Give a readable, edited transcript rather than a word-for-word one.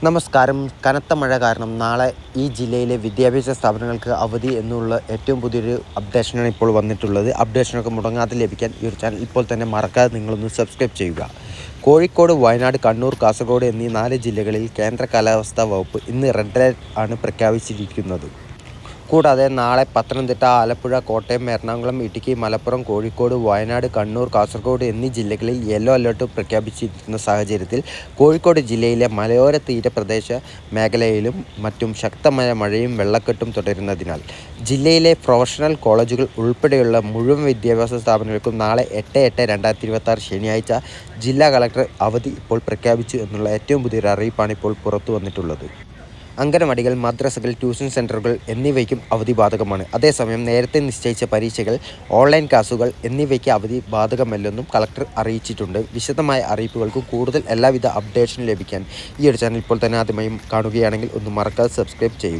നമസ്കാരം. കനത്ത മഴ കാരണം നാളെ ഈ ജില്ലയിലെ വിദ്യാഭ്യാസ സ്ഥാപനങ്ങൾക്ക് അവധി എന്നുള്ള ഏറ്റവും പുതിയൊരു അപ്ഡേഷനാണ് ഇപ്പോൾ വന്നിട്ടുള്ളത്. അപ്ഡേഷനൊക്കെ മുടങ്ങാതെ ലഭിക്കാൻ ഈ ഒരു ചാനൽ ഇപ്പോൾ തന്നെ മറക്കാതെ നിങ്ങളൊന്ന് സബ്സ്ക്രൈബ് ചെയ്യുക. കോഴിക്കോട്, വയനാട്, കണ്ണൂർ, കാസർഗോഡ് എന്നീ 4 ജില്ലകളിൽ കേന്ദ്ര കാലാവസ്ഥാ വകുപ്പ് ഇന്ന് റെഡ് അലർട്ട് ആണ് പ്രഖ്യാപിച്ചിരിക്കുന്നത്. കൂടാതെ നാളെ പത്തനംതിട്ട, ആലപ്പുഴ, കോട്ടയം, എറണാകുളം, ഇടുക്കി, മലപ്പുറം, കോഴിക്കോട്, വയനാട്, കണ്ണൂർ, കാസർഗോഡ് എന്നീ ജില്ലകളിൽ യെല്ലോ അലർട്ട് പ്രഖ്യാപിച്ചിരിക്കുന്ന സാഹചര്യത്തിൽ കോഴിക്കോട് ജില്ലയിലെ മലയോര തീരപ്രദേശ മേഖലയിലും മറ്റും ശക്തമായ മഴയും വെള്ളക്കെട്ടും തുടരുന്നതിനാൽ ജില്ലയിലെ പ്രൊഫഷണൽ കോളേജുകൾ ഉൾപ്പെടെയുള്ള മുഴുവൻ വിദ്യാഭ്യാസ സ്ഥാപനങ്ങൾക്കും നാളെ 8/8/2026 ശനിയാഴ്ച ജില്ലാ കളക്ടർ അവധി ഇപ്പോൾ പ്രഖ്യാപിച്ചു എന്നുള്ള ഏറ്റവും പുതിയൊരു അറിയിപ്പാണ് ഇപ്പോൾ പുറത്തു വന്നിട്ടുള്ളത്. അംഗനവാടികൾ, മദ്രസകൾ, ട്യൂഷൻ സെൻ്ററുകൾ എന്നിവയ്ക്കും അവധി ബാധകമാണ്. അതേസമയം നേരത്തെ നിശ്ചയിച്ച പരീക്ഷകൾ, ഓൺലൈൻ ക്ലാസുകൾ എന്നിവയ്ക്ക് അവധി ബാധകമല്ലെന്നും കളക്ടർ അറിയിച്ചിട്ടുണ്ട്. വിശദമായ അറിയിപ്പുകൾക്കും കൂടുതൽ എല്ലാവിധ അപ്ഡേഷനും ലഭിക്കാൻ ഈ ഒരു ചാനൽ ഇപ്പോൾ തന്നെ ആദ്യമായും കാണുകയാണെങ്കിൽ ഒന്ന് മറക്കാതെ സബ്സ്ക്രൈബ് ചെയ്യുക.